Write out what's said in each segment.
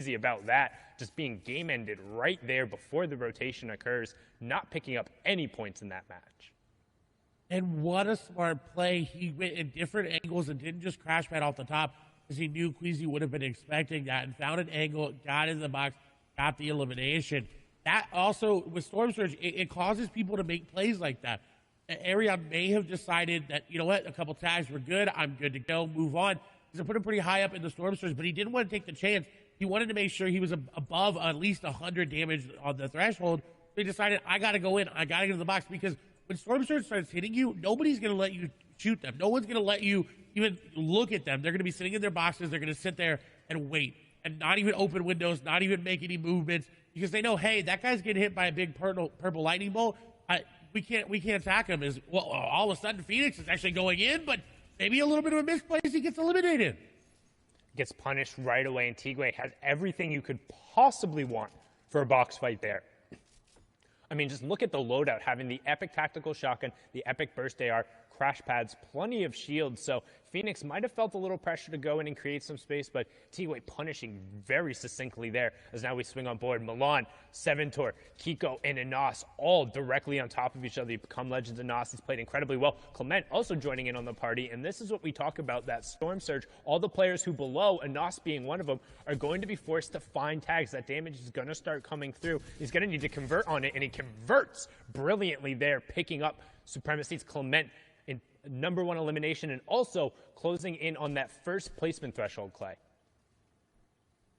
about that, just being game ended right there before the rotation occurs, not picking up any points in that match. And what a smart play. He went in different angles and didn't just crash pad off the top, because he knew Queasy would have been expecting that, and found an angle, got in the box, got the elimination. That also, with Storm Surge, it causes people to make plays like that. Arion may have decided that, you know what, a couple tags were good, I'm good to go, move on. He's put him pretty high up in the Storm Surge, but he didn't want to take the chance. He wanted to make sure he was above at least 100 damage on the threshold. So he decided, I got to go in, I got to get in the box, because when Storm Surge starts hitting you, nobody's going to let you shoot them. No one's going to let you even look at them. They're going to be sitting in their boxes. They're going to sit there and wait and not even open windows, not even make any movements, because they know, hey, that guy's getting hit by a big purple lightning bolt. We can't attack him. Well, all of a sudden Phoenix is actually going in, but maybe a little bit of a misplace, he gets eliminated. Gets punished right away, and Tigwe has everything you could possibly want for a box fight there. I mean, just look at the loadout, having the epic tactical shotgun, the epic burst AR, crash pads, plenty of shields. So Phoenix might have felt a little pressure to go in and create some space, but Tigwe punishing very succinctly there, as now we swing on board. Milan, Seventor, Kiko, and Anas all directly on top of each other. You become legends. Anas has played incredibly well. Clement also joining in on the party, and this is what we talk about, that Storm Surge. All the players who below, Anas being one of them, are going to be forced to find tags. That damage is going to start coming through. He's going to need to convert on it, and he converts brilliantly there, picking up Supremacy's Clement in #1 elimination, and also closing in on that first placement threshold, Clay.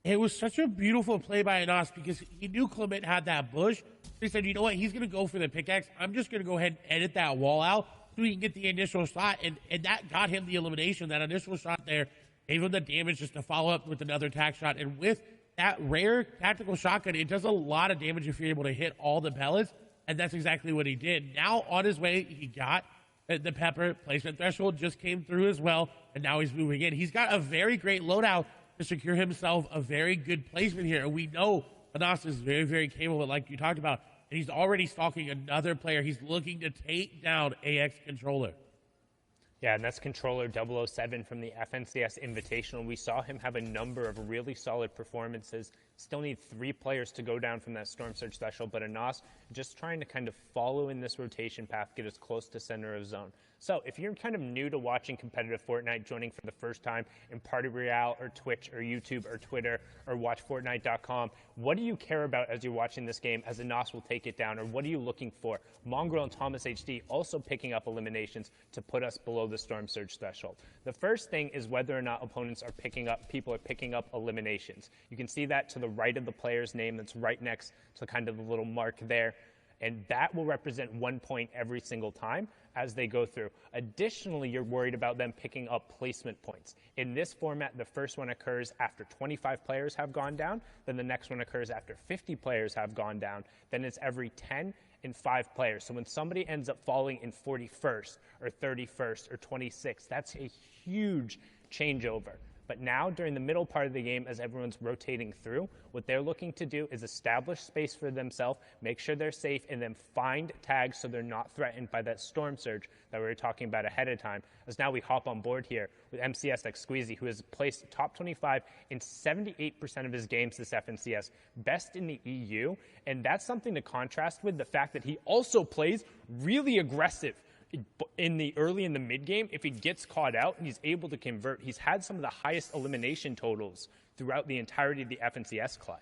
It was such a beautiful play by Anas, because he knew Clement had that bush. He said, you know what, he's going to go for the pickaxe. I'm just going to go ahead and edit that wall out so he can get the initial shot, and that got him the elimination. That initial shot there gave him the damage just to follow up with another tack shot, and with that rare tactical shotgun, it does a lot of damage if you're able to hit all the pellets, and that's exactly what he did. Now, on his way, he got the pepper placement threshold, just came through as well, and now he's moving in. He's got a very great loadout to secure himself a very good placement here, and we know Anas is very, very capable, like you talked about, and he's already stalking another player. He's looking to take down AX Controller. Yeah, and that's Controller 007 from the FNCS Invitational. We saw him have a number of really solid performances. Still need 3 players to go down from that Storm Surge threshold, but Anas just trying to kind of follow in this rotation path, get as close to center of zone. So if you're kind of new to watching competitive Fortnite, joining for the first time in Party Royale or Twitch or YouTube or Twitter or WatchFortnite.com, what do you care about as you're watching this game, as Anas will take it down, or what are you looking for? Mongrel and Thomas HD also picking up eliminations to put us below the Storm Surge threshold. The first thing is whether or not opponents are picking up, people are picking up eliminations. You can see that to the right of the player's name, that's right next to kind of the little mark there. And that will represent 1 point every single time as they go through. Additionally, you're worried about them picking up placement points. In this format, the first one occurs after 25 players have gone down, then the next one occurs after 50 players have gone down, then it's every 10 and 5 players. So when somebody ends up falling in 41st or 31st or 26th, that's a huge changeover. But now, during the middle part of the game, as everyone's rotating through, what they're looking to do is establish space for themselves, make sure they're safe, and then find tags so they're not threatened by that Storm Surge that we were talking about ahead of time. As now we hop on board here with MCSX Squeezy, who has placed top 25 in 78% of his games this FNCS, best in the EU, and that's something to contrast with the fact that he also plays really aggressive in the early and the mid game. If he gets caught out and he's able to convert, he's had some of the highest elimination totals throughout the entirety of the FNCS, Clay.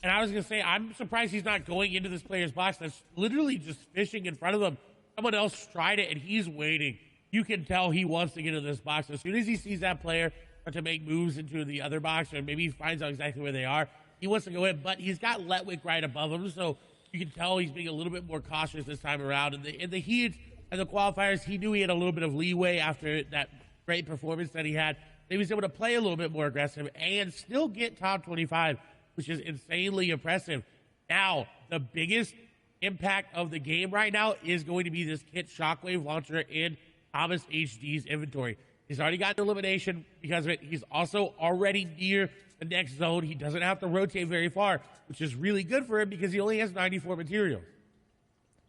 And I was going to say, I'm surprised he's not going into this player's box that's literally just fishing in front of him. Someone else tried it, and he's waiting. You can tell he wants to get into this box. As soon as he sees that player start to make moves into the other box, or maybe he finds out exactly where they are, he wants to go in. But he's got Letwick right above him, so you can tell he's being a little bit more cautious this time around. In the heat and the qualifiers, he knew he had a little bit of leeway after that great performance that he had. He was able to play a little bit more aggressive and still get top 25, which is insanely impressive. Now, the biggest impact of the game right now is going to be this Kit Shockwave launcher in Thomas HD's inventory. He's already got an elimination because of it. He's also already near the next zone. He doesn't have to rotate very far, which is really good for him because he only has 94 materials.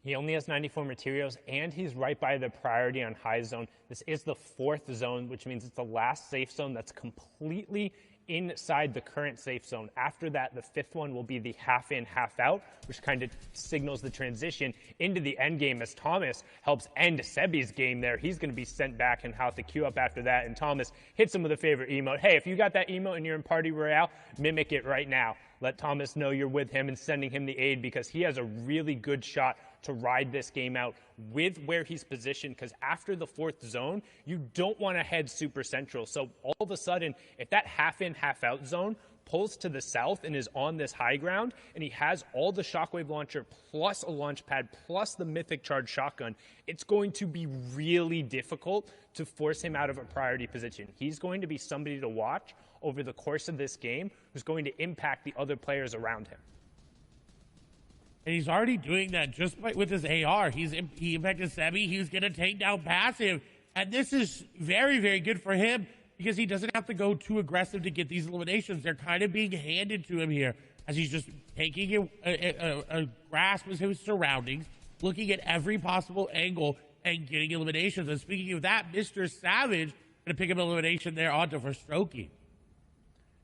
He only has 94 materials, and he's right by the priority on high zone. This is the 4th zone, which means it's the last safe zone that's completely inside the current safe zone. After that, the 5th one will be the half in, half out, which kind of signals the transition into the end game as Thomas helps end Sebi's game there. He's going to be sent back and have to queue up after that. And Thomas hits him with a favorite emote. Hey, if you got that emote and you're in Party Royale, mimic it right now. Let Thomas know you're with him and sending him the aid, because he has a really good shot to ride this game out with where he's positioned, because after the 4th zone, you don't want to head super central. So all of a sudden, if that half in, half out zone pulls to the south and is on this high ground, and he has all the shockwave launcher plus a launch pad plus the mythic charge shotgun, it's going to be really difficult to force him out of a priority position. He's going to be somebody to watch over the course of this game who's going to impact the other players around him. And he's already doing that just with his AR. He impacted Sebi. He's going to take down passive. And this is very, very good for him, because he doesn't have to go too aggressive to get these eliminations. They're kind of being handed to him here as he's just taking a grasp of his surroundings, looking at every possible angle and getting eliminations. And speaking of that, Mr. Savage going to pick up an elimination there onto for Strokey.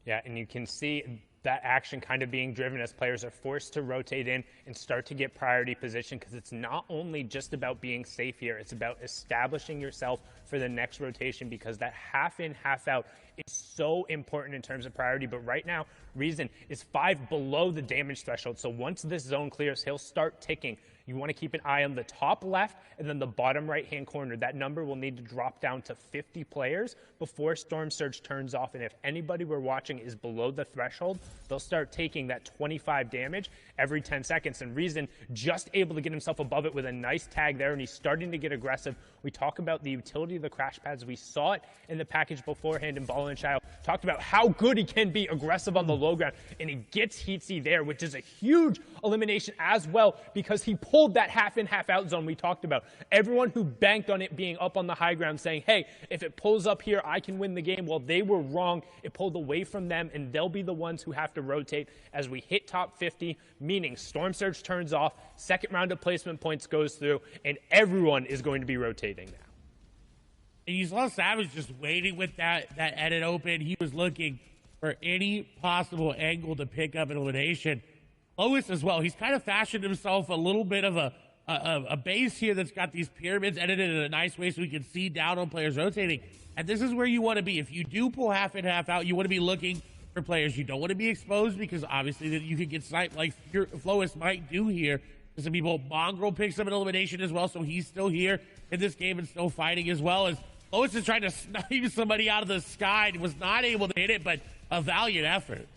Yeah, and you can see that action kind of being driven as players are forced to rotate in and start to get priority position, because it's not only just about being safe here, it's about establishing yourself for the next rotation, because that half in, half out is so important in terms of priority. But right now, Reason is 5 below the damage threshold. So once this zone clears, he'll start ticking. You want to keep an eye on the top left and then the bottom right-hand corner. That number will need to drop down to 50 players before Storm Surge turns off. And if anybody we're watching is below the threshold, they'll start taking that 25 damage every 10 seconds. And Reason just able to get himself above it with a nice tag there, and he's starting to get aggressive. We talk about the utility of the crash pads. We saw it in the package beforehand in Ball and Child. Talked about how good he can be aggressive on the low ground, and he gets Heatsy there, which is a huge elimination as well, because he pulled that half in, half out zone we talked about. Everyone who banked on it being up on the high ground saying, hey, if it pulls up here, I can win the game. Well, they were wrong. It pulled away from them, and they'll be the ones who have to rotate as we hit top 50, meaning Storm Surge turns off, second round of placement points goes through, and everyone is going to be rotating now. And you saw Savage just waiting with that edit open. He was looking for any possible angle to pick up an elimination. Lois as well. He's kind of fashioned himself a little bit of a base here that's got these pyramids edited in a nice way so we can see down on players rotating. And this is where you want to be. If you do pull half in, half out, you want to be looking for players. You don't want to be exposed, because obviously that you could get sniped like Lois might do here. Some people, Mongrel picks up an elimination as well, so he's still here in this game and still fighting as well. As Lois is trying to snipe somebody out of the sky and was not able to hit it, but a valiant effort.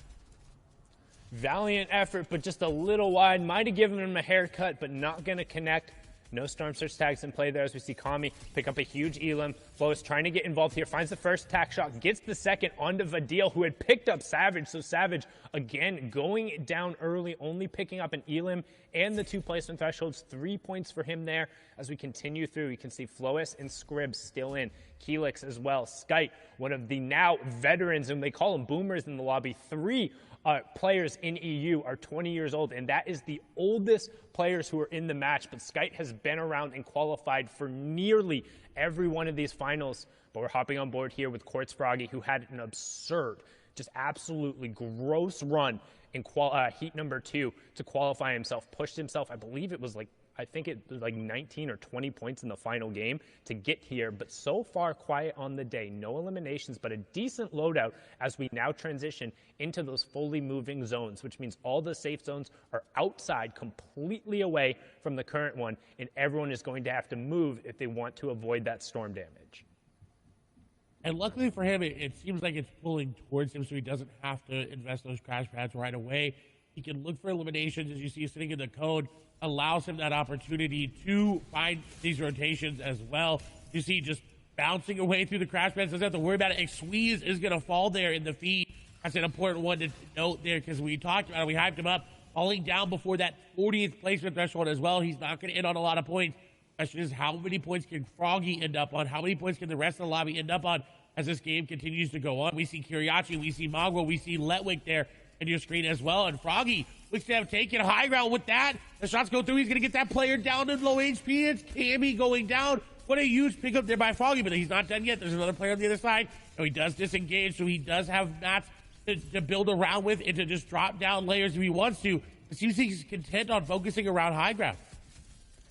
Valiant effort, but just a little wide. Might have given him a haircut, but not going to connect. No Storm Surge tags in play there as we see Kami pick up a huge elim. Flo's trying to get involved here, finds the first tack shot, gets the second onto Vadil, who had picked up Savage. So Savage, again, going down early, only picking up an elim and the 2 placement thresholds. 3 points for him there. As we continue through, you can see Flois and Scribs still in. Keelix as well. Skype, one of the now veterans, and they call them boomers in the lobby. 3 players in EU are 20 years old, and that is the oldest players who are in the match. But Skype has been around and qualified for nearly every one of these finals. But we're hopping on board here with Quartz Froggy, who had an absurd, just absolutely gross run in heat number 2 to qualify himself. Pushed himself, I believe it was I think it was like 19 or 20 points in the final game to get here, but so far quiet on the day. No eliminations, but a decent loadout as we now transition into those fully moving zones, which means all the safe zones are outside, completely away from the current one, and everyone is going to have to move if they want to avoid that storm damage. And luckily for him, it seems like it's pulling towards him, so he doesn't have to invest those crash pads right away. He can look for eliminations, as you see sitting in the code, allows him that opportunity to find these rotations as well. You see just bouncing away through the crash pads, doesn't have to worry about it. Squeeze is going to fall there in the feed. That's an important one to note there, because we talked about it, we hyped him up, falling down before that 40th placement threshold as well. He's not going to end on a lot of points. The question is, how many points can Froggy end up on? How many points can the rest of the lobby end up on as this game continues to go on? We see Kiriachi, we see Mongrel, we see Letwick there in your screen as well. And Froggy looks to have taken high ground with that. The shots go through. He's going to get that player down in low HP. It's Cammy going down. What a huge pickup there by Froggy, but he's not done yet. There's another player on the other side. So he does disengage, so he does have mats to build around with and to just drop down layers if he wants to. It seems he's content on focusing around high ground.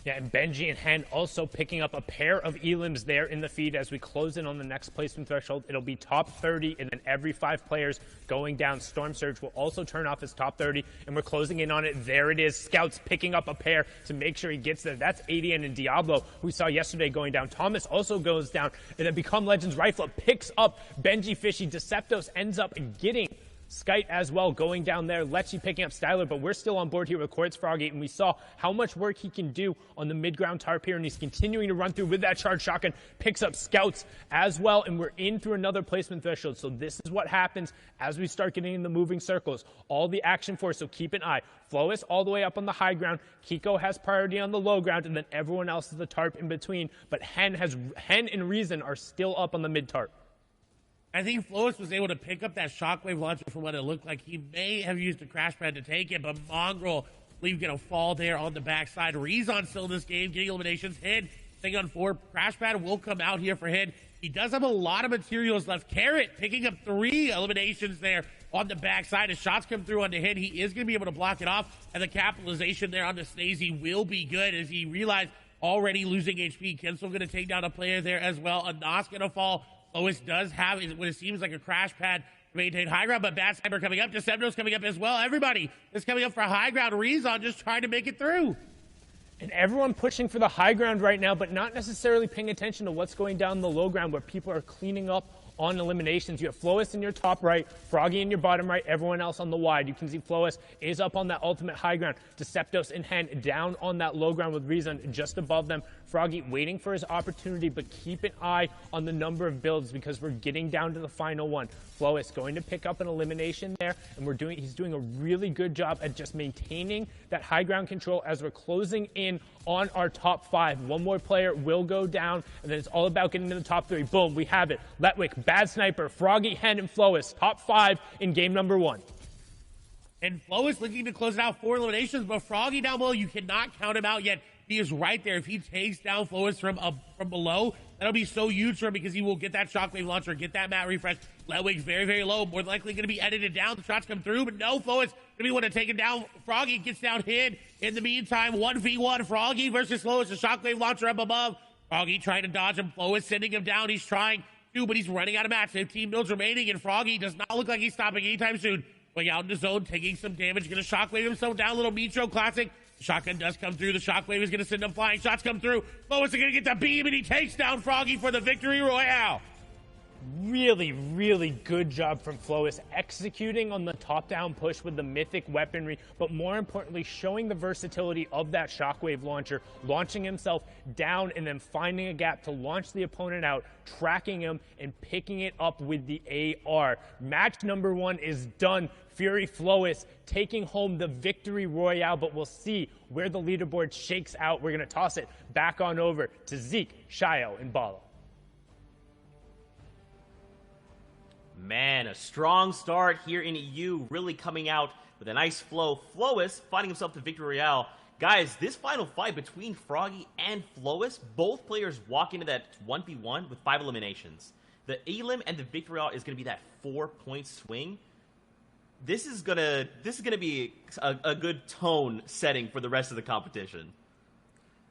Yeah, and Benji and Hen also picking up a pair of elims there in the feed as we close in on the next placement threshold. It'll be top 30, and then every 5 players going down. Storm Surge will also turn off his top 30, and we're closing in on it. There it is. Scouts picking up a pair to make sure he gets there. That's ADN and Diablo, who we saw yesterday going down. Thomas also goes down, and then Become Legends Rifle picks up Benji Fishy. Deceptos ends up getting Skite as well going down there. Lecce picking up Styler, but we're still on board here with Quartz Froggy, and we saw how much work he can do on the mid-ground tarp here, and he's continuing to run through with that charge shotgun, picks up Scouts as well, and we're in through another placement threshold. So this is what happens as we start getting in the moving circles. All the action for, so keep an eye. Flois all the way up on the high ground. Kiko has priority on the low ground, and then everyone else is the tarp in between. But Hen and Reason are still up on the mid-tarp. I think Flois was able to pick up that shockwave launcher from what it looked like. He may have used a crash pad to take it, but Mongrel, I believe, going to fall there on the backside. Rezon still in this game, getting eliminations. Hid, staying on 4. Crash pad will come out here for Hid. He does have a lot of materials left. Carrot picking up 3 eliminations there on the backside. As shots come through onto Hid, he is going to be able to block it off, and the capitalization there on the Snazy will be good as he realized already losing HP. Kensel going to take down a player there as well. Anas going to fall. Lois does have what it seems like a crash pad to maintain high ground, but Bad Sniper coming up. Decepto's coming up as well. Everybody is coming up for high ground. Rezon just trying to make it through. And everyone pushing for the high ground right now, but not necessarily paying attention to what's going down the low ground where people are cleaning up on eliminations. You have Flois in your top right, Froggy in your bottom right, everyone else on the wide. You can see Flois is up on that ultimate high ground. Deceptos in hand down on that low ground with Reason just above them. Froggy waiting for his opportunity, but keep an eye on the number of builds because we're getting down to the final one. Flois going to pick up an elimination there, and he's doing a really good job at just maintaining that high ground control as we're closing in on our top 5. One more player will go down, and then it's all about getting to the top 3. Boom, we have it. Letwick, Bad Sniper, Froggy, Hen, and Flois, top 5 in game number 1. And Flois looking to close it out 4 eliminations, but Froggy down below, you cannot count him out yet. He is right there. If he takes down Flois from below, that'll be so huge for him because he will get that shockwave launcher, get that mat refresh. Letwick's very, very low. More than likely going to be edited down. The shots come through, but no, Flois going to be one to take him down. Froggy gets down Hid. In the meantime, 1v1, Froggy versus Flois. The shockwave launcher up above. Froggy trying to dodge him. Flois sending him down. He's trying to, but he's running out of mats. 15 builds remaining, and Froggy does not look like he's stopping anytime soon. Going out in the zone, taking some damage. Going to shockwave himself down. Little Metro classic. The shotgun does come through. The shockwave is going to send him flying. Shots come through. Flois is going to get the beam, and he takes down Froggy for the victory royale. Really, really good job from Flois executing on the top-down push with the mythic weaponry, but more importantly, showing the versatility of that shockwave launcher, launching himself down and then finding a gap to launch the opponent out, tracking him, and picking it up with the AR. Match number 1 is done. Fury Flois taking home the victory royale, but we'll see where the leaderboard shakes out. We're going to toss it back on over to Zeke, Shio, and Bala. Man, a strong start here in EU, really coming out with a nice flow. Flois finding himself the victory royale. Guys, this final fight between Froggy and Flois, both players walk into that 1v1 with 5 eliminations. The elim and the victory royale is going to be that 4-point swing. This is gonna be a good tone setting for the rest of the competition.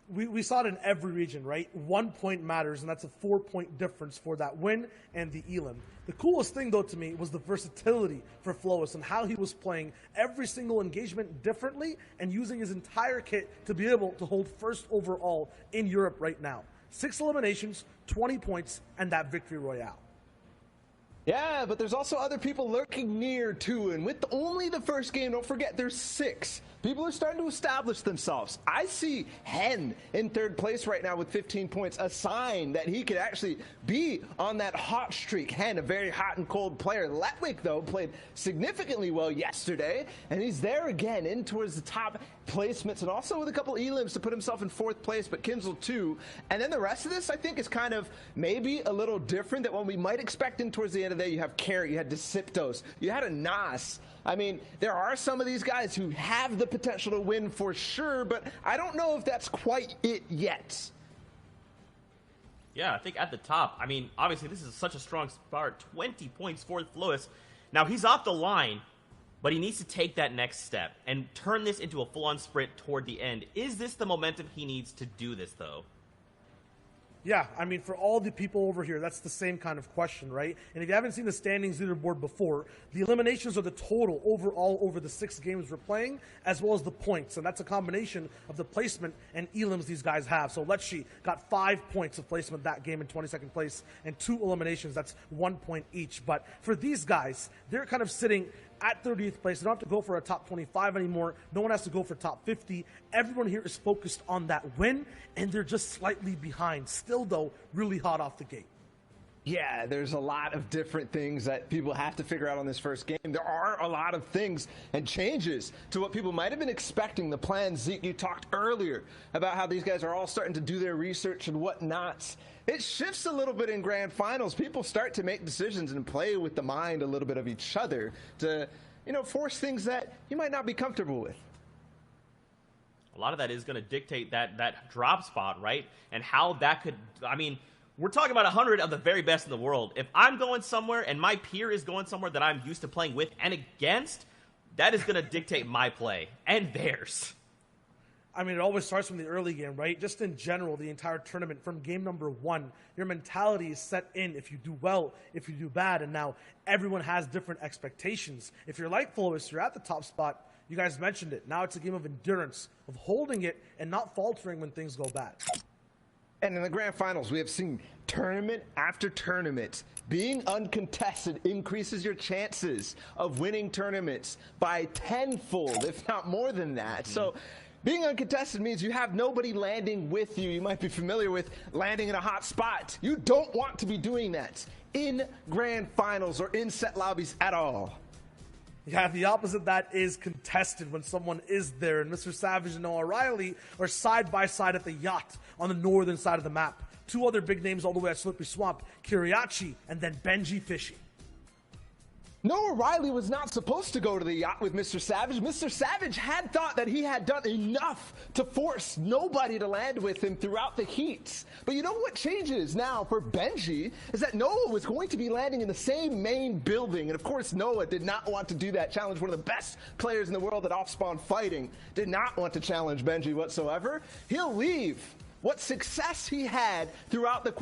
We saw it in every region, right? 1 point matters, and that's a 4-point difference for that win and the elim. The coolest thing, though, to me was the versatility for Flois and how he was playing every single engagement differently and using his entire kit to be able to hold first overall in Europe right now. 6 eliminations, 20 points, and that victory royale. Yeah, but there's also other people lurking near too, and with only the first game, don't forget there's 6. People are starting to establish themselves. I see Hen in 3rd place right now with 15 points, a sign that he could actually be on that hot streak. Hen, a very hot and cold player. Letwick, though, played significantly well yesterday, and he's there again in towards the top placements, and also with a couple elims to put himself in 4th place, but Kinzel too. And then the rest of this, I think, is kind of maybe a little different than what we might expect in towards the end of the day. You have Carrot, you had Deceptos, you had a Nas. I mean, there are some of these guys who have the potential to win for sure, but I don't know if that's quite it yet. Yeah, I think at the top, I mean, obviously this is such a strong start. 20 points for Flois. Now, he's off the line, but he needs to take that next step and turn this into a full-on sprint toward the end. Is this the momentum he needs to do this, though? Yeah, I mean, for all the people over here, that's the same kind of question, right? And if you haven't seen the standings leaderboard before, the eliminations are the total overall over the 6 games we're playing, as well as the points. And that's a combination of the placement and elims these guys have. So Lecce got 5 points of placement that game in 22nd place, and 2 eliminations. That's 1 point each. But for these guys, they're kind of sitting at 30th place. They don't have to go for a top 25 anymore. No one has to go for top 50. Everyone here is focused on that win, and they're just slightly behind. Still, though, really hot off the gate. Yeah, there's a lot of different things that people have to figure out on this first game. There are a lot of things and changes to what people might have been expecting. The plan, Zeke, you talked earlier about how these guys are all starting to do their research and whatnot. It shifts a little bit in grand finals. People start to make decisions and play with the mind a little bit of each other to, force things that you might not be comfortable with. A lot of that is going to dictate that drop spot, right? And how that could, we're talking about 100 of the very best in the world. If I'm going somewhere and my peer is going somewhere that I'm used to playing with and against, that is going to dictate my play and theirs. I mean, it always starts from the early game, right? Just in general, the entire tournament, from game number 1, your mentality is set in if you do well, if you do bad, and now everyone has different expectations. If you're like Flowis, you're at the top spot. You guys mentioned it. Now it's a game of endurance, of holding it and not faltering when things go bad. And in the grand finals, we have seen tournament after tournament. Being uncontested increases your chances of winning tournaments by tenfold, if not more than that. So being uncontested means you have nobody landing with you. You might be familiar with landing in a hot spot. You don't want to be doing that in grand finals or in set lobbies at all. Yeah, the opposite of that is contested when someone is there. And Mr. Savage and Noah Riley are side by side at the yacht on the northern side of the map. 2 other big names all the way at Slippery Swamp, Kiriachi and then Benji Fishy. Noah Riley was not supposed to go to the yacht with Mr. Savage. Mr. Savage had thought that he had done enough to force nobody to land with him throughout the heats. But you know what changes now for Benji is that Noah was going to be landing in the same main building. And of course, Noah did not want to do that. Challenge one of the best players in the world at off-spawn fighting. Did not want to challenge Benji whatsoever. He'll leave what success he had throughout the